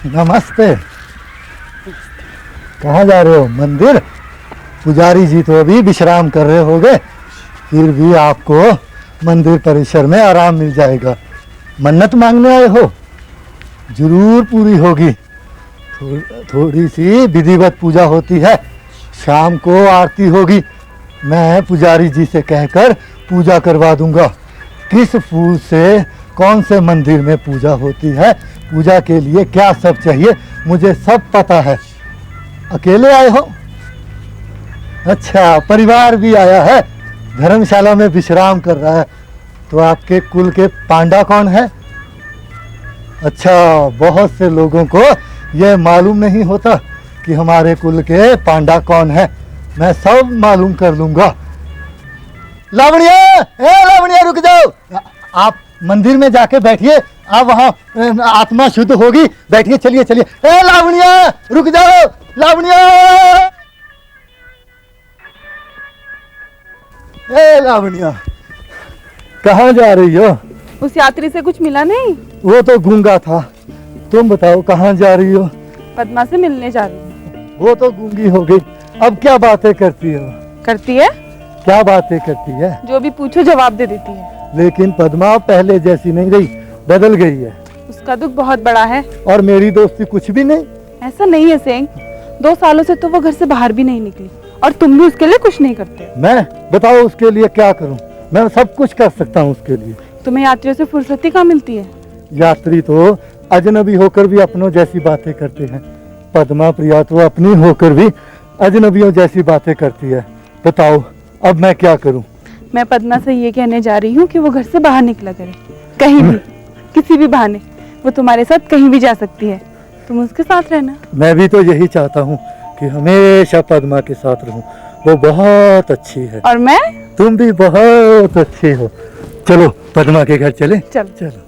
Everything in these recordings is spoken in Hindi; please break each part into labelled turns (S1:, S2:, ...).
S1: नमस्ते। कहाँ जा रहे हो? मंदिर? पुजारी जी तो अभी विश्राम कर रहे होंगे, फिर भी आपको मंदिर परिसर में आराम मिल जाएगा। मन्नत मांगने आए हो? जरूर पूरी होगी। थोड़ी सी विधिवत पूजा होती है, शाम को आरती होगी। मैं पुजारी जी से कहकर पूजा करवा दूंगा। किस फूल से कौन से मंदिर में पूजा होती है, पूजा के लिए क्या सब चाहिए, मुझे सब पता है। अकेले आए हो? अच्छा, परिवार भी आया है, धर्मशाला में विश्राम कर रहा है। तो आपके कुल के पांडा कौन है? अच्छा, बहुत से लोगों को यह मालूम नहीं होता कि हमारे कुल के पांडा कौन है। मैं सब मालूम कर लूंगा। लावण्या, लावण्या रुक जाओ। आप मंदिर में जाके बैठिए, आप वहाँ आत्मा शुद्ध होगी। बैठिए, चलिए चलिए। ए लावण्या रुक जाओ, लावण्या। ए लावण्या, कहाँ जा रही हो?
S2: उस यात्री से कुछ मिला नहीं?
S1: वो तो गूंगा था। तुम बताओ कहाँ जा रही हो?
S2: पद्मा से मिलने जा रही हूँ।
S1: वो तो गूंगी हो गई, अब क्या बातें करती हो?
S2: करती है?
S1: क्या बातें करती है?
S2: जो भी पूछो जवाब दे देती है।
S1: लेकिन पद्मा पहले जैसी नहीं रही, बदल गई है।
S2: उसका दुख बहुत बड़ा है।
S1: और मेरी दोस्ती कुछ भी नहीं?
S2: ऐसा नहीं है सेंग, 2 सालों से तो वो घर से बाहर भी नहीं निकली, और तुम भी उसके लिए कुछ नहीं करते।
S1: मैं बताओ उसके लिए क्या करूं? मैं सब कुछ कर सकता हूं उसके लिए।
S2: तुम्हें यात्रियों से फुर्सत ही कहाँ मिलती है?
S1: यात्री तो अजनबी होकर भी अपनों जैसी बातें करते हैं। पद्मा प्रिया तो अपनी होकर भी अजनबियों जैसी बातें करती है। बताओ अब मैं क्या करूं?
S2: मैं पद्मा से ये कहने जा रही हूँ कि वो घर से बाहर निकला करे, कहीं भी, किसी भी बहाने। वो तुम्हारे साथ कहीं भी जा सकती है, तुम उसके साथ रहना।
S1: मैं भी तो यही चाहता हूँ कि हमेशा पद्मा के साथ रहूं। वो बहुत अच्छी है।
S2: और मैं?
S1: तुम भी बहुत अच्छे हो। चलो पद्मा के घर चले।
S2: चल
S1: चलो।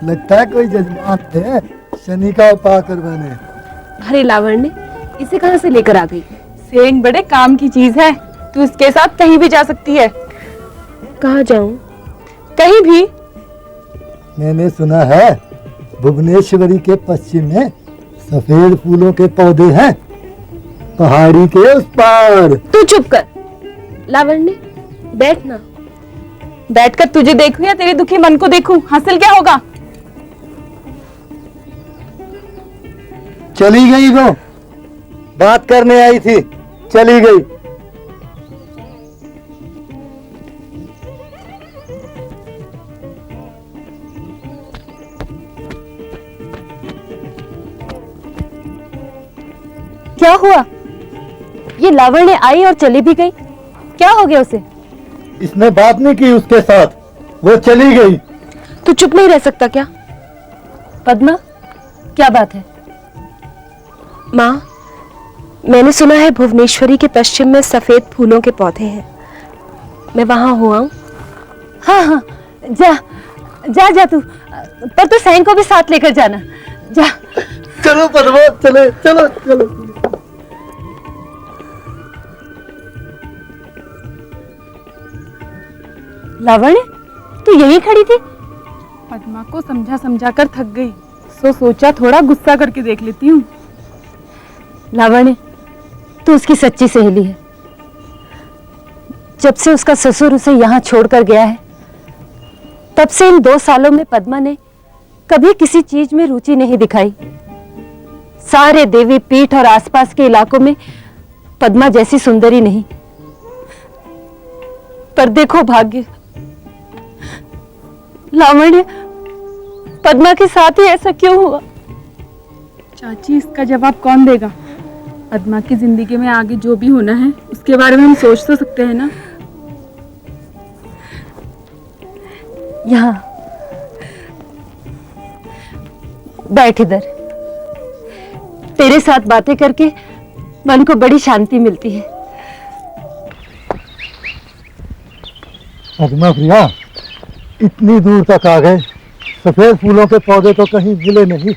S1: लगता है कोई जजमान है शनि का उपाय करवाने।
S3: अरे लावण्य, इसे कहाँ से लेकर आ गई?
S2: सेंग बड़े काम की चीज है, तू इसके साथ कहीं भी जा सकती है।
S3: कहाँ जाऊं?
S2: कहीं भी।
S1: मैंने सुना है भुवनेश्वरी के पश्चिम में सफेद फूलों के पौधे हैं, पहाड़ी के उस पार।
S3: तू चुप कर। लावण्य बैठ ना।
S2: बैठकर तुझे देखूं या तेरे दुखी मन को देखूं, हासिल क्या होगा?
S1: चली गई वो, बात करने आई थी, चली गई।
S3: क्या हुआ? ये लावण्य आई और चली भी गई, क्या हो गया उसे?
S1: इसने बात नहीं की उसके साथ, वो चली गई।
S3: तू चुप नहीं रह सकता क्या? पद्मा, क्या बात है? माँ, मैंने सुना है भुवनेश्वरी के पश्चिम में सफेद फूलों के पौधे हैं, मैं वहां हुआ हूँ।
S4: हाँ हाँ, जा जा जा तू, पर तू सैन को भी साथ लेकर जाना। जा।
S1: चलो पद्मा, चले, चलो चलो।
S4: लावण्य, तू यहीं खड़ी थी?
S2: पद्मा को समझा समझा कर थक गई, सोचा थोड़ा गुस्सा करके देख लेती हूँ।
S4: लावण्य, तू उसकी सच्ची सहेली है। जब से उसका ससुर उसे यहाँ छोड़कर गया है, तब से इन 2 सालों में पद्मा ने कभी किसी चीज में रुचि नहीं दिखाई। सारे देवी पीठ और आसपास के इलाकों में पद्मा जैसी सुंदरी नहीं। पर देखो भाग्य, लावण्य पद्मा के साथ ही ऐसा क्यों हुआ?
S2: चाची, इसका जवाब कौन देगा? पद्मा की जिंदगी में आगे जो भी होना है उसके बारे में हम सोच तो सकते हैं ना।
S4: यहाँ बैठ इधर। तेरे साथ बातें करके मन को बड़ी शांति मिलती है।
S1: पद्मा प्रिया, इतनी दूर तक आ गए, सफेद फूलों के पौधे तो कहीं मिले नहीं।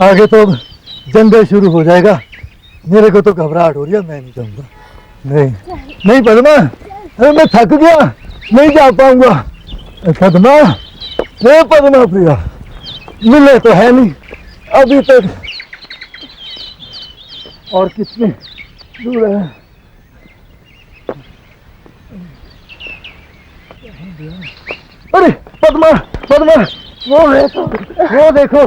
S1: आगे तो अब जंगल शुरू हो जाएगा। मेरे को तो घबराहट हो रही है, मैं नहीं जाऊंगा। नहीं नहीं पद्मा, अरे मैं थक गया, नहीं जा पाऊंगा। पद्मा, ये पद्मा प्रिया, मिले तो है नहीं अभी तक। और कितने दूर है? अरे पद्मा, पद्मा, वो देखो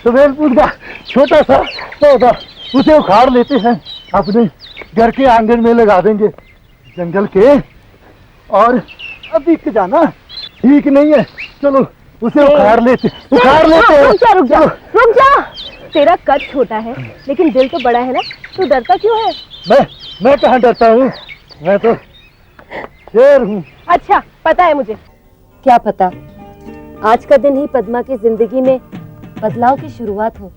S1: सफेद फूल का छोटा सा पौधा, उसे उखाड़ लेते हैं, अपने घर के आंगन में लगा देंगे। जंगल के और अभी जाना ठीक नहीं है, चलो उसे उखाड़ लेते हैं।
S3: रुक जा। तेरा कद छोटा है लेकिन दिल तो बड़ा है ना, तू डरता क्यों है?
S1: मैं कहाँ डरता हूँ, मैं तो शेर हूँ।
S3: अच्छा पता है मुझे।
S4: क्या पता आज का दिन ही पद्मा की जिंदगी में बदलाव की शुरुआत हो।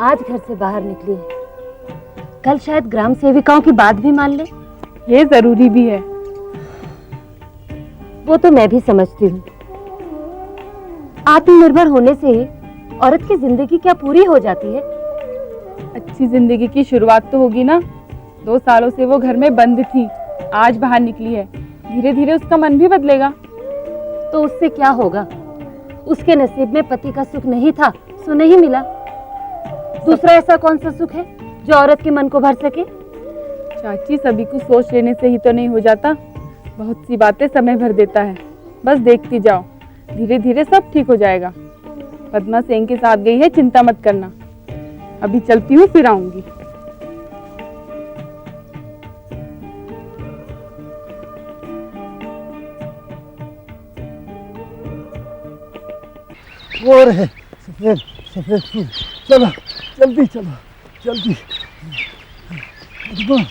S4: आज घर से बाहर निकली है, कल शायद ग्राम सेविकाओं की बात भी मान ले।
S2: ये जरूरी भी है।
S4: वो तो मैं भी समझती हूँ। आत्मनिर्भर होने से ही औरत की जिंदगी क्या पूरी हो जाती है।
S2: अच्छी जिंदगी की शुरुआत तो होगी ना। 2 सालों से वो घर में बंद थी, आज बाहर निकली है, धीरे धीरे उसका मन भी बदलेगा।
S4: तो उससे क्या होगा? उसके नसीब में पति का सुख नहीं था, सो नहीं मिला। दूसरा ऐसा कौन सा सुख है जो औरत के मन को भर सके?
S2: चाची, सभी कुछ सोच लेने से ही तो नहीं हो जाता। बहुत सी बातें समय भर देता है, बस देखती जाओ, धीरे धीरे सब ठीक हो जाएगा। पद्मा सेन के साथ गई है, चिंता मत करना। अभी चलती हूँ, फिर आऊंगी।
S1: वो रहे सफेद फूल, चलो जल्दी जल्दी। पद्मा,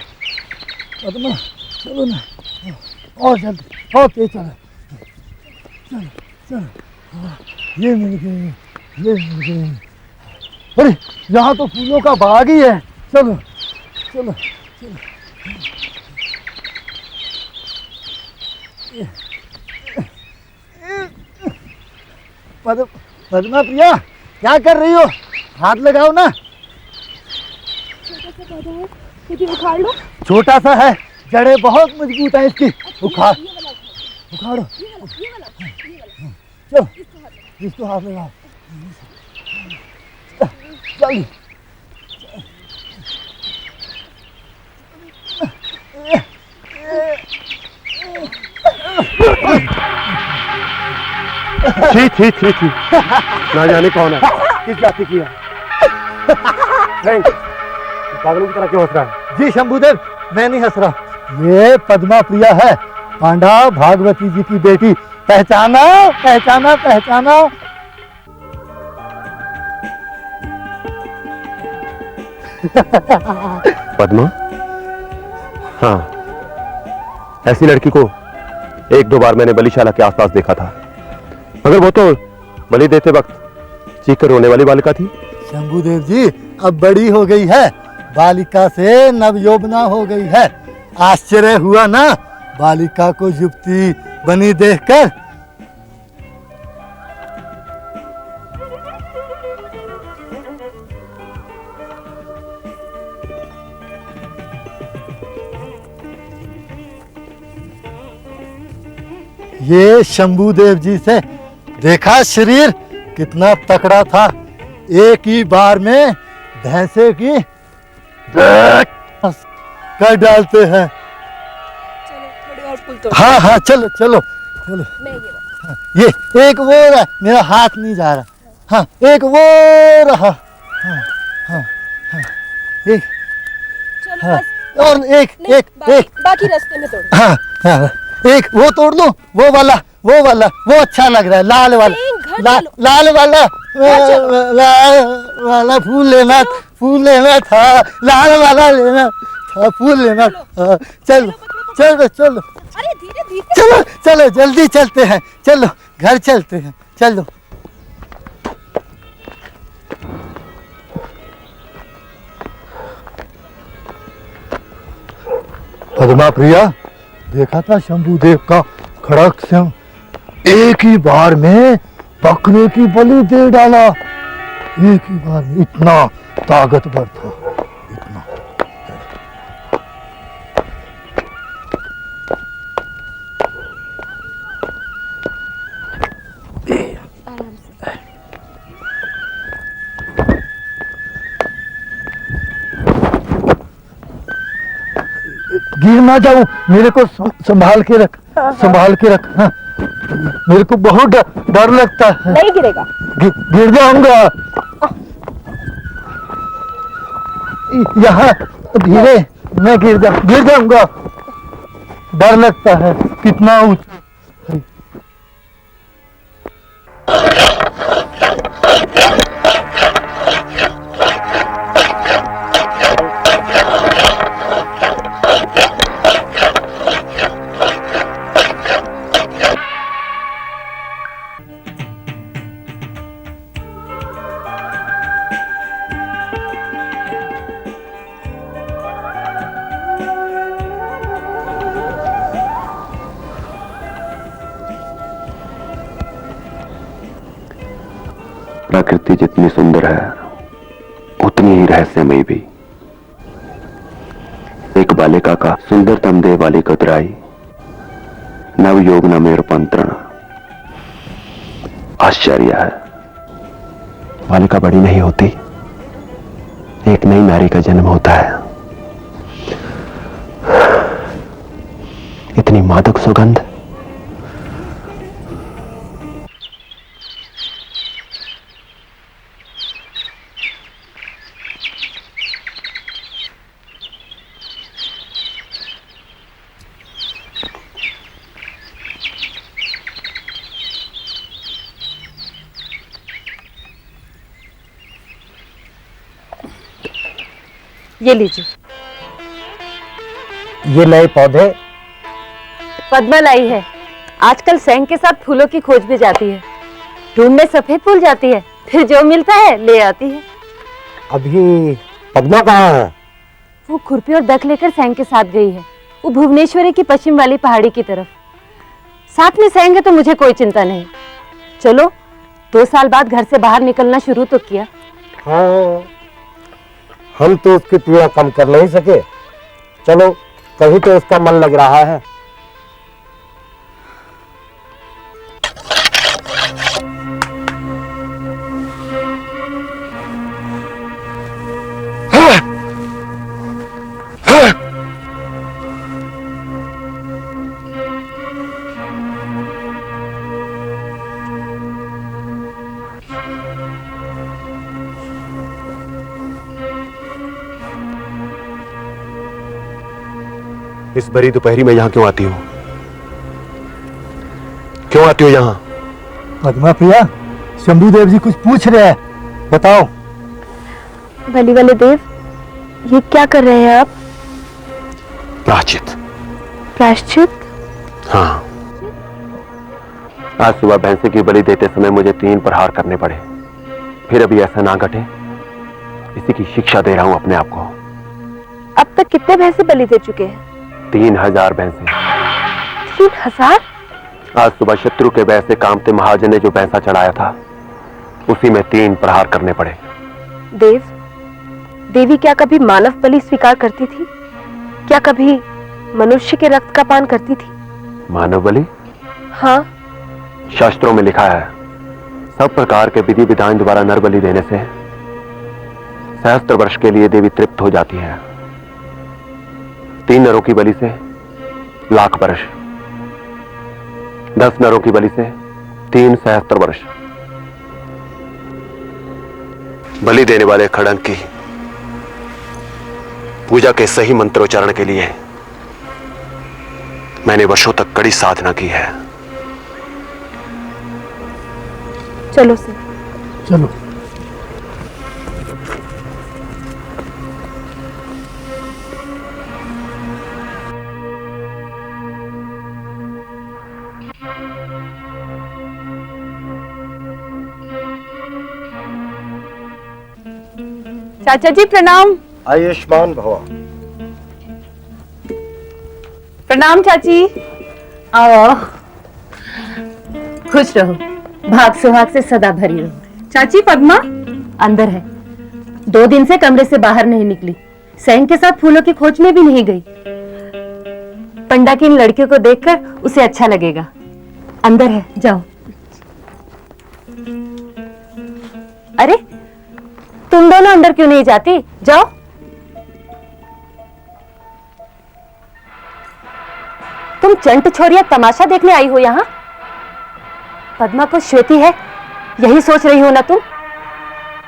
S1: पद्मा, चलो ना, और जल्दी, और तेज चलो। ये मिल गए। अरे यहाँ तो फूलों का बाग ही है, चलो। पद्मा प्रिया, क्या कर रही हो? हाथ लगाओ ना।
S3: उखाड़ लो।
S1: छोटा सा है, जड़ें बहुत मजबूत है इसकी। उखाड़ो। चलो, इसको हाथ लगाओ। चल।
S5: छी ना जाने कौन है, किस जाति की है। पागलों की तरह क्यों हंस रहा है?
S1: जी शंभुदेव, मैं नहीं हंस रहा। ये पद्मा प्रिया है, पांडा भागवती जी की बेटी। पहचाना?
S5: पद्मा? हाँ, ऐसी लड़की को 1-2 बार मैंने बलिशाला के आसपास देखा था, मगर वो तो बलि देते वक्त चीख कर रोने वाली बालिका थी।
S1: शंभुदेव जी, अब बड़ी हो गई है, बालिका से नवयौवना हो गई है। आश्चर्य हुआ ना बालिका को युवती बनी देखकर? ये शंभुदेव जी से देखा, शरीर कितना तकड़ा था। एक ही बार में भैंसे की कर डालते हैं।
S3: चलो थोड़ी और फूल तोड़।
S1: हाँ, चलो।
S3: मैं
S1: ये एक वो रहा, मेरा हाथ नहीं जा रहा। हाँ, एक वो रहा। हाँ, एक,
S3: चलो
S1: हाँ,
S3: बस।
S1: और एक।
S3: बाकी रास्ते में तोड़।
S1: हाँ, एक वो तोड़ दो, वो वाला, वो अच्छा लग रहा है, लाल वाला। लाल वाला फूल लेना था, लाल वाला लेना था, फूल लेना था। चलो।
S3: अरे धीरे।
S1: चलो जल्दी चलते हैं, चलो घर चलते हैं, चलो। पद्मा प्रिया, देखा था शंभुदेव का खड़क सिंह एक ही बार में बकरे की बलि दे डाला। एक ही बार में इतना ताकतवर था, इतना। गिर ना जाऊं, मेरे को संभाल के रख, संभाल के रख। हाँ। मेरे को बहुत डर लगता है।
S3: नहीं गिरेगा।
S1: गिर जाऊंगा। यहाँ धीरे, मैं गिर जाऊंगा। डर लगता है, कितना ऊंचा।
S5: प्रकृति जितनी सुंदर है उतनी ही रहस्यमयी भी। एक बालिका का सुंदरतम देह वाली कतराई, नव योग न में रूपांतरण। आश्चर्य है, बालिका बड़ी नहीं होती, एक नई नारी का जन्म होता है। इतनी मादक सुगंध।
S4: ये लीजिए।
S1: ये नए पौधे
S4: पद्मा लाई है। आजकल सेंग के साथ फूलों की खोज भी जाती है। ढूंढने सफेद फूल जाती है, फिर जो मिलता है ले आती है।
S1: अभी पद्मा कहाँ है?
S4: वो खुरपी और दक लेकर सेंग के साथ गई है। वो भुवनेश्वरी की पश्चिम वाली पहाड़ी की तरफ। साथ में सेंग है तो मुझे कोई चिंता नहीं। चलो, 2 साल बाद घर से बाहर निकलना शुरू तो किया।
S6: हाँ, हम तो उसकी पीड़ा कम कर नहीं सके। चलो, कहीं तो उसका मन लग रहा है।
S5: इस भरी दोपहरी में यहां क्यों आती हो? क्यों आती हो यहां?
S1: पद्मा प्रिया, शंभुदेव जी कुछ पूछ रहे हैं, बताओ।
S3: बलि वाले देव, ये क्या कर रहे हैं आप?
S5: प्रायश्चित।
S3: प्रायश्चित?
S5: हाँ, आज सुबह भैंसे की बलि देते समय मुझे 3 प्रहार करने पड़े। फिर अभी ऐसा ना घटे, इसी की शिक्षा दे रहा हूं अपने आप को।
S3: अब तक कितने भैंसे बलि दे चुके हैं?
S5: 3000 भैंसे।
S3: 3000?
S5: आज सुबह शत्रु के वैसे से कामते महाजन ने जो भैंसा चढ़ाया था, उसी में 3 प्रहार करने पड़े।
S3: देव, देवी क्या कभी मानव बलि स्वीकार करती थी? क्या कभी मनुष्य के रक्त का पान करती थी?
S5: मानव बलि?
S3: हाँ।
S5: शास्त्रों में लिखा है, सब प्रकार के विधि विधान द्वारा नर बलि देने से सहस्त्र वर्ष के लिए देवी तृप्त हो जाती है। 3 नरों की बलि से 1,00,000 वर्ष, 10 नरों की बलि से 3 सहस्त्र वर्ष। बलि देने वाले खड़ंग की पूजा के सही मंत्रोच्चारण के लिए मैंने वर्षों तक कड़ी साधना की है।
S3: चलो सर।
S1: चलो।
S2: चाचा जी प्रणाम।
S6: आयुष्मान भवा।
S2: प्रणाम चाची।
S4: आओ, खुश रहो, भाग सुहाग से सदा भरी रहो।
S2: चाची पद्मा
S4: अंदर है, 2 दिन से कमरे से बाहर नहीं निकली, सैन के साथ फूलों की खोज में भी नहीं गई। पंडा की इन लड़कियों को देखकर उसे अच्छा लगेगा। अंदर है, जाओ। अरे तुम दोनों अंदर क्यों नहीं जाती? जाओ। तुम चंट छोरिया तमाशा देखने आई हो यहाँ? पद्मा को श्वेती है, यही सोच रही हो ना तुम?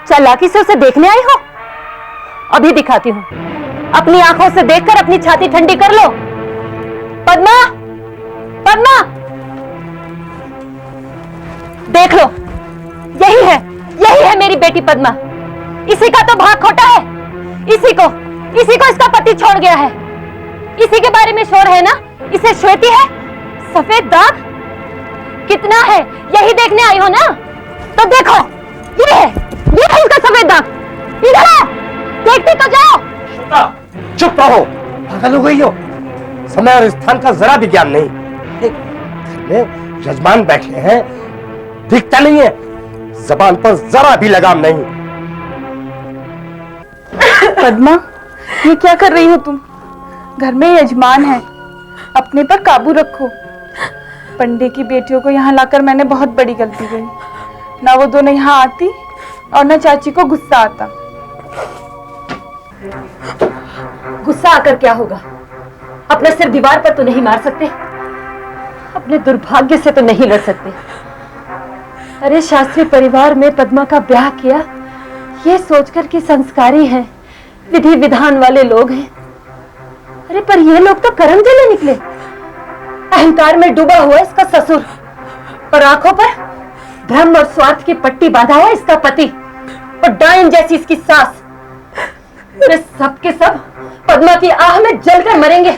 S4: चालाकी से उसे देखने आई हो? अभी दिखाती हूँ, अपनी आंखों से देखकर अपनी छाती ठंडी कर लो। पद्मा, पद्मा, देख लो, यही है मेरी बेटी पद्मा। इसी का तो भाग खोटा है, इसी को इसका पति छोड़ गया है। इसी के बारे में शोर है ना? इसे श्वेती है, सफेद दाग कितना है यही देखने आई हो ना? तो देखो, ये है इसका सफेद दाग, इधर है, देखती तो जाओ।
S6: चुप रहो, पागल हो गई हो। समय और स्थान का जरा भी ज्ञान नहीं। घर में यजमान बैठे हैं, दिखता नहीं है, जबान पर जरा भी लगाम नहीं।
S2: पद्मा, ये क्या कर रही हो तुम? घर में यजमान है, अपने पर काबू रखो। पंडे की बेटियों को यहाँ लाकर मैंने बहुत बड़ी गलती की। ना वो दोनों यहाँ आती और ना चाची को गुस्सा आता।
S4: गुस्सा आकर क्या होगा? अपना सिर दीवार पर तो नहीं मार सकते, अपने दुर्भाग्य से तो नहीं लड़ सकते। अरे शास्त्रीय परिवार में पद्मा का ब्याह किया, ये सोचकर कि संस्कारी हैं, विधि विधान वाले लोग हैं। अरे पर ये लोग तो कर्म जले निकले। अहंकार में डूबा हुआ इसका ससुर, और आंखों पर धर्म और स्वार्थ की पट्टी बांधा है इसका पति, और डायन जैसी इसकी सास। अरे सब के सब पद्मा की आह में जलकर मरेंगे,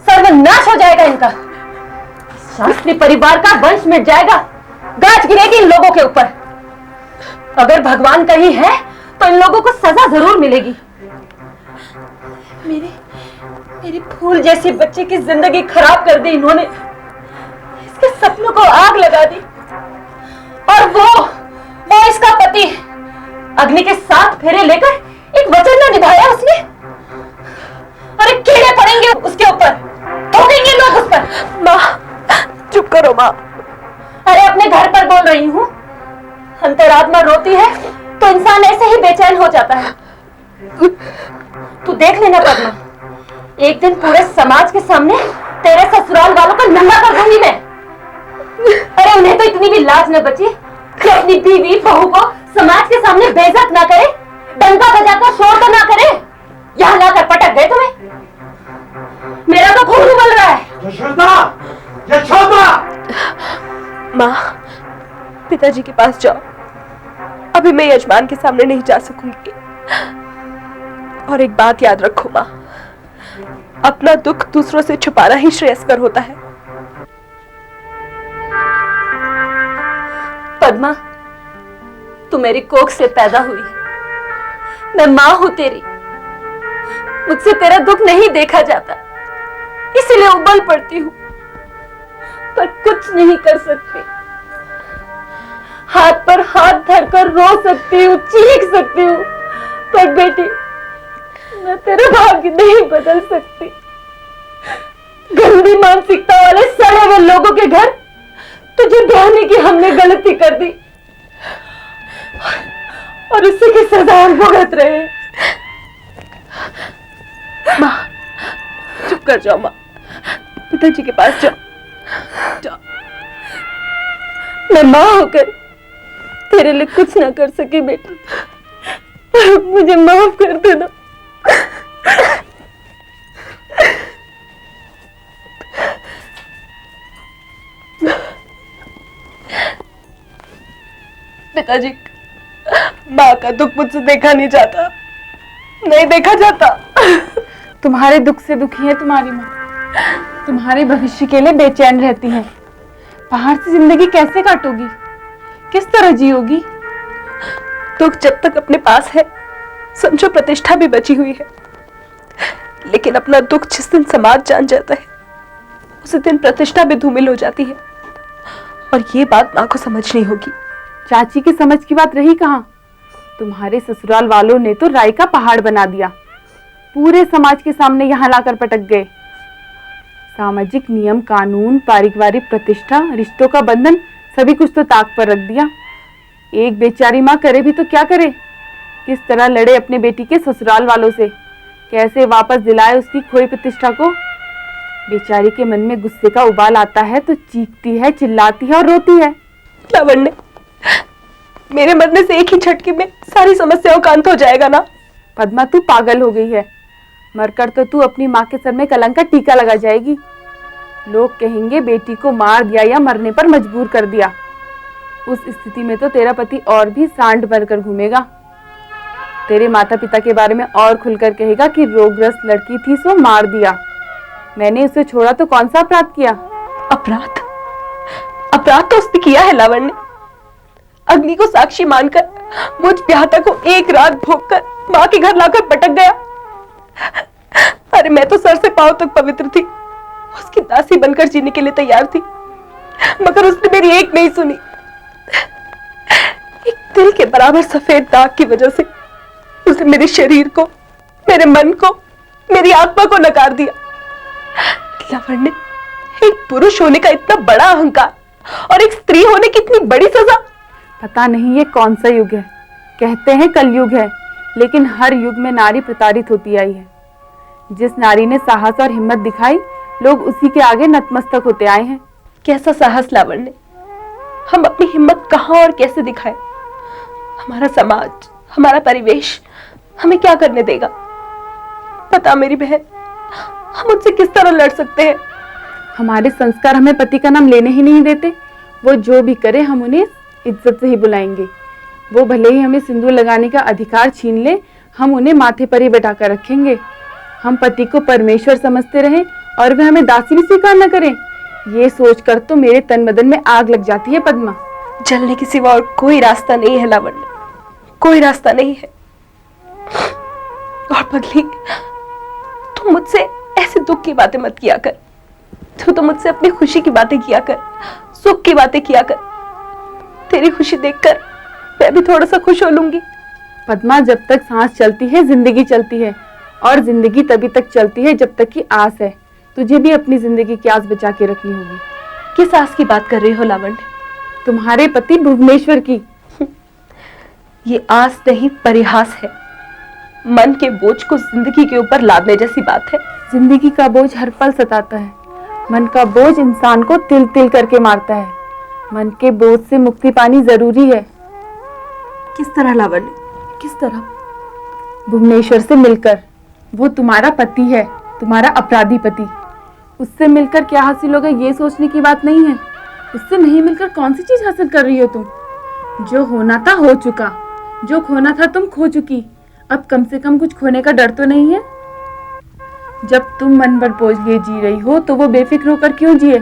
S4: सर्वनाश हो जाएगा इनका। शास्त्रीय परिवार का वंश मिट जाएगा, गाज गिरेगी इन लोगों के ऊपर। अगर भगवान कहीं है तो इन लोगों को सजा जरूर मिलेगी। मेरी फूल जैसी बच्चे की जिंदगी खराब कर दी इन्होंने, इसके सपनों को आग लगा दी। और वो इसका पति, अग्नि के 7 फेरे लेकर एक वचन न निभाया उसने। अरे कीड़े पड़ेंगे उसके ऊपर, ठोकेंगे लोग उस पर। माँ चुप करो माँ। अरे अपने घर पर बोल रही हूँ, अंतरात्मा रोती है तो इंसान ऐसे ही बेचैन हो जाता है। तू देख लेना पद्मा, एक दिन पूरे समाज के सामने तेरे ससुराल वालों को नंगा कर दूंगी मैं। अरे उन्हें तो इतनी भी लाज न बची कि अपनी बीवी बहू को समाज के सामने बेइज्जत ना करे, डंका बजाकर शोर तो ना करे। यहाँ लाकर पटक गए तुम्हें, मेरा तो खून उबल रहा है।
S6: यशोदा!
S3: माँ, पिताजी के पास जाओ, अभी मैं यजमान के सामने नहीं जा सकूंगी। और एक बात याद रखो माँ, अपना दुख दूसरों से छुपाना ही श्रेयस्कर होता है।
S4: पद्मा, तू मेरी कोख से पैदा हुई है, मैं माँ हूं तेरी। मुझसे तेरा दुख नहीं देखा जाता, इसलिए उबल पड़ती हूँ, पर कुछ नहीं कर सकती। हाथ पर हाथ धरकर रो सकती हूँ, चीख सकती हूँ, पर बेटी मैं तेरा भाग्य नहीं बदल सकती। गंदी मानसिकता वाले सड़े हुए लोगों के घर तुझे ब्याहने की हमने गलती कर दी, और उसी की सजा हम भुगत रहे हैं।
S3: माँ चुप कर जाओ माँ, पिताजी के पास जाओ।
S4: मैं माँ होकर तेरे लिए कुछ ना कर सकी बेटी, मुझे माफ कर देना।
S3: पिताजी, माँ का दुख मुझसे देखा नहीं जाता, नहीं देखा जाता।
S2: तुम्हारे दुख से दुखी है तुम्हारी माँ, तुम्हारे भविष्य के लिए बेचैन रहती है। बाहर से जिंदगी कैसे काटोगी, किस तरह जियोगी?
S3: दुख जब तक अपने पास है समझो प्रतिष्ठा भी बची हुई है, लेकिन अपना दुख जिस दिन समाज जान जाता है उसी दिन प्रतिष्ठा भी धूमिल हो जाती है। और ये बात माँ को समझनी होगी।
S2: चाची की समझ की बात रही कहाँ? तुम्हारे ससुराल वालों ने तो राय का पहाड़ बना दिया, पूरे समाज के सामने यहाँ लाकर पटक गए। सामाजिक नियम, कानून, पारिवारिक प्रतिष्ठा, रिश्तों का बंधन, सभी कुछ तो ताक पर रख दिया। एक बेचारी माँ करे भी तो क्या करे? किस तरह लड़े अपने बेटी के ससुराल वालों से, कैसे वापस दिलाए उसकी खोई प्रतिष्ठा को। बेचारी के मन में गुस्से का उबाल आता है तो चीखती है, चिल्लाती है और रोती है।
S3: लावण्य, मेरे मरने से एक ही झटके में सारी समस्याओं का अंत हो जाएगा ना?
S2: पद्मा, तू पागल हो गई है। मरकर तो तू अपनी माँ के सर में कलंक का टीका लगा जाएगी। लोग कहेंगे बेटी को मार दिया या मरने पर मजबूर कर दिया। उस स्थिति में तो तेरा पति और भी सांड भरकर घूमेगा। तेरे माता पिता के बारे में और खुलकर कहेगा कि रोगग्रस्त लड़की थी सो मार दिया। मैंने उसे छोड़ा तो कौन सा अपराध किया?
S3: अपराध? अपराध तो उसने किया है लावण्य। अग्नि को साक्षी मानकर मुझ ब्याहता को एक रात भोगकर माँ के घर लाकर पटक गया। अरे मैं तो सर से पांव तक पवित्र थी, उसकी दासी बनकर जीने के लिए तैयार थी, मगर उसने मेरी एक नहीं सुनी। एक तिल के बराबर सफेद दाग की वजह से उसने मेरे शरीर को, मेरे मन को, मेरी आत्मा को नकार दिया। लावण्य, एक पुरुष होने का इतना बड़ा अहंकार और एक स्त्री होने की इतनी बड़ी सजा।
S2: पता नहीं ये कौन सा युग है। कहते हैं कलयुग है, लेकिन हर युग में नारी प्रताड़ित होती आई है। जिस नारी ने साहस और हिम्मत दिखाई, लोग उसी के आगे नतमस्तक होते आए हैं।
S3: कैसा साहस लावण्य? हम अपनी हिम्मत कहां और कैसे दिखाएं? हमारा समाज, हमारा परिवेश हमें क्या करने देगा? पता मेरी बहन, हम उनसे किस तरह लड़ सकते हैं?
S2: हमारे संस्कार हमें पति का नाम लेने ही नहीं देते। वो जो भी करे हम उन्हें इज्जत से ही बुलाएंगे। वो भले ही हमें सिंदूर लगाने का अधिकार छीन ले, हम उन्हें माथे पर ही बैठा कर रखेंगे। हम पति को परमेश्वर समझते रहें और वे हमें दासी भी स्वीकार न करें, ये सोचकर तो मेरे तन बदन में आग लग जाती है पद्मा।
S3: जलने के सिवा और कोई रास्ता नहीं है लावण्य, कोई रास्ता नहीं है। और पगली, तू मुझसे ऐसे दुख की बातें मत किया कर। तू तो मुझसे अपनी खुशी की बातें किया कर, सुख की बातें किया कर। तेरी खुशी देखकर मैं भी थोड़ा सा खुश हो लूंगी।
S2: पद्मा, जब तक सांस चलती है जिंदगी चलती है, और जिंदगी तभी तक चलती है जब तक की आस है। तुझे भी अपनी जिंदगी की आस बचा के रखनी होगी।
S3: किस आस की बात कर रही हो लावण्य?
S2: तुम्हारे पति भुवनेश्वर की।
S3: ये आस नहीं, परिहास है। मन के बोझ को जिंदगी के ऊपर लादने जैसी बात है।
S2: जिंदगी का बोझ हर पल सताता है, मन का बोझ इंसान को तिल तिल करके मारता है। मन के बोझ से मुक्ति पानी जरूरी है।
S3: किस तरह लावण्य, किस तरह?
S2: भुवनेश्वर से मिलकर। वो तुम्हारा पति है, तुम्हारा अपराधी पति। उससे मिलकर क्या हासिल होगा ये सोचने की बात नहीं है। उससे नहीं मिलकर कौन सी चीज हासिल कर रही हो तुम? जो होना था हो चुका, जो खोना था तुम खो चुकी। अब कम से कम कुछ खोने का डर तो नहीं है। जब तुम मन पर बोझ लिए जी रही हो तो वो बेफिक्र होकर क्यों जिए?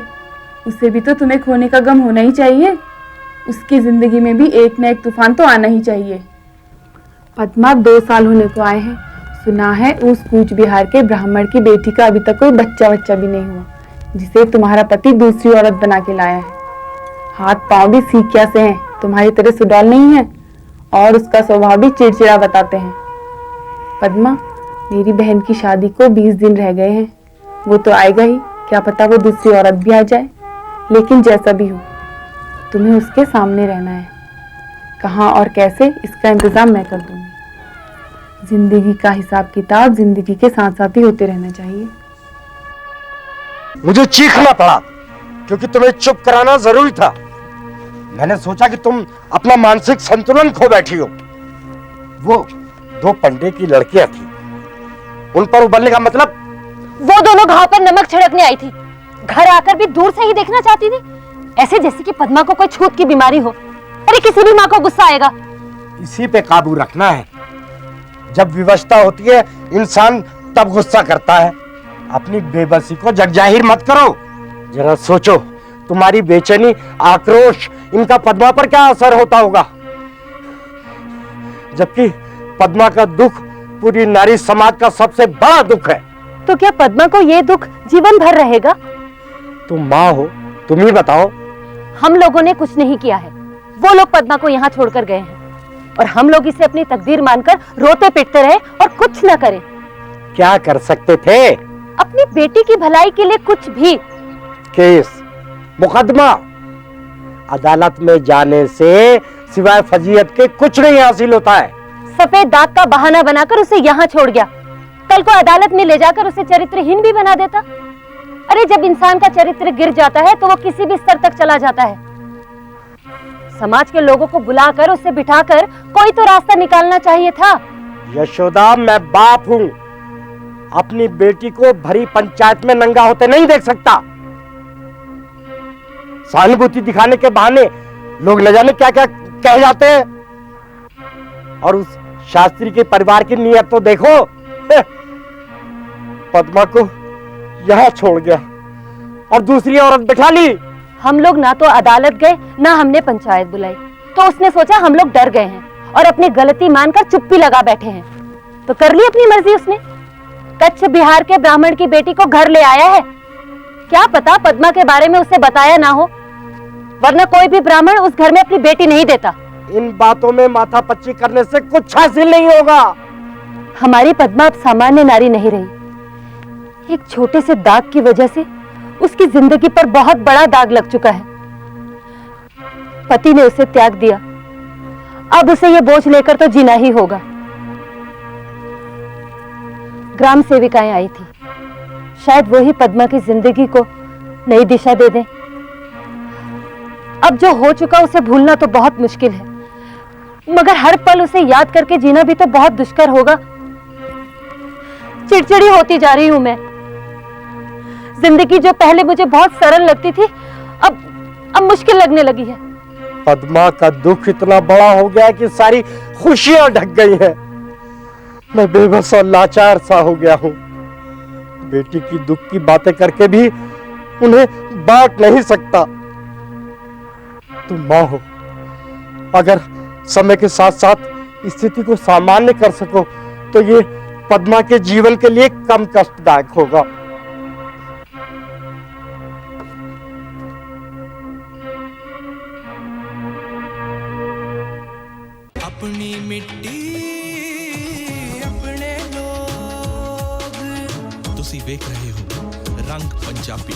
S2: उसे भी तो तुम्हें खोने का गम होना ही चाहिए। उसकी जिंदगी में भी एक न एक तूफान तो आना ही चाहिए। पद्मा, 2 साल होने को आए हैं। सुना है उस कूच बिहार के ब्राह्मण की बेटी का अभी तक कोई बच्चा भी नहीं हुआ, जिसे तुम्हारा पति दूसरी औरत बना के लाया है। हाथ पांव भी सीकिया से हैं, तुम्हारी तरह सुडौल नहीं है, और उसका स्वभाव भी चिड़चिड़ा बताते हैं। पद्मा, मेरी बहन की शादी को 20 दिन रह गए हैं। वो तो आएगा ही, क्या पता वो दूसरी औरत भी आ जाए। लेकिन जैसा भी हो, तुम्हें उसके सामने रहना है। कहाँ और कैसे, इसका इंतजाम मैं कर दूंगी। जिंदगी का हिसाब किताब जिंदगी के साथ साथ ही होते रहना चाहिए।
S6: मुझे चीखना पड़ा क्योंकि तुम्हें चुप कराना जरूरी था। मैंने सोचा कि तुम अपना मानसिक संतुलन खो बैठी हो। वो 2 पंडे की लड़कियां थी, उन पर उबलने का मतलब?
S4: वो दोनों घाव पर नमक छिड़कने आई थी, घर आकर भी दूर से ही देखना चाहती थी, ऐसे जैसे कि पद्मा को कोई छूत की बीमारी हो। अरे किसी भी माँ को गुस्सा आएगा।
S6: इसी पे काबू रखना है। जब विवशता होती है इंसान तब गुस्सा करता है। अपनी बेबसी को जगजाहिर मत करो। जरा सोचो, तुम्हारी बेचैनी, आक्रोश, इनका पद्मा पर क्या असर होता होगा। जबकि पद्मा का दुख पूरी नारी समाज का सबसे बड़ा दुख है।
S4: तो क्या पद्मा को ये दुख जीवन भर रहेगा?
S6: तुम माँ हो, तुम ही बताओ।
S4: हम लोगों ने कुछ नहीं किया है, वो लोग पद्मा को यहाँ छोड़कर गए हैं और हम लोग इसे अपनी तकदीर मानकर रोते पिटते रहे और कुछ न करें।
S6: क्या कर सकते थे?
S4: अपनी बेटी की भलाई के लिए कुछ भी।
S6: केस, मुकदमा, अदालत में जाने से सिवाय फजीयत के कुछ नहीं हासिल होता है।
S4: सफेद दाग का बहाना बनाकर उसे यहाँ छोड़ गया, कल को अदालत में ले जाकर उसे चरित्रहीन भी बना देता। अरे जब इंसान का चरित्र गिर जाता है तो वो किसी भी स्तर तक चला जाता है। समाज के लोगों को बुलाकर उसे बिठाकर कोई तो रास्ता निकालना चाहिए था।
S6: यशोदा, मैं बाप हूं, अपनी बेटी को भरी पंचायत में नंगा होते नहीं देख सकता। सहानुभूति दिखाने के बहाने लोग न जाने क्या क्या कह जाते हैं। और उस शास्त्री के परिवार की नीयत तो देखो। पद्मा को यहां छोड़ गया और दूसरी औरत बिठा ली।
S4: हम लोग ना तो अदालत गए ना हमने पंचायत बुलाई, तो उसने सोचा हम लोग डर गए हैं और अपनी गलती मानकर चुप्पी लगा बैठे हैं, तो कर ली अपनी मर्जी उसने। कच्छ बिहार के ब्राह्मण की बेटी को घर ले आया है। क्या पता पद्मा के बारे में उसे बताया ना हो, वरना कोई भी ब्राह्मण उस घर में अपनी बेटी नहीं देता।
S6: इन बातों में माथा पच्ची करने से कुछ हासिल नहीं होगा।
S4: हमारी पद्मा अब सामान्य नारी नहीं रही। एक छोटे से दाग की वजह से उसकी जिंदगी पर बहुत बड़ा दाग लग चुका है। पति ने उसे त्याग दिया, अब उसे ये बोझ लेकर तो जीना ही होगा। ग्राम सेविकाएं आई थी, शायद वही पद्मा की जिंदगी को नई दिशा दे दें। अब जो हो चुका उसे भूलना तो बहुत मुश्किल है, मगर हर पल उसे याद करके जीना भी तो बहुत दुष्कर होगा। चिड़चिड़ी होती जा रही हूं मैं। जिंदगी जो पहले मुझे बहुत सरल लगती थी, अब मुश्किल लगने लगी है।
S6: पद्मा का दुख इतना बड़ा हो गया है कि सारी खुशियां ढक गई हैं। मैं बेबस और लाचार सा हो गया हूं। बेटी की दुख की बातें करके भी उन्हें बांट नहीं सकता। तुम मां हो, अगर समय के साथ साथ स्थिति को सामान्य कर सको तो ये पद्मा के जीवन के लिए कम कष्टदायक होगा।
S7: अपनी मिट्टी अपने लोग। तुसी वेख रहे हो रंग पंजाबी।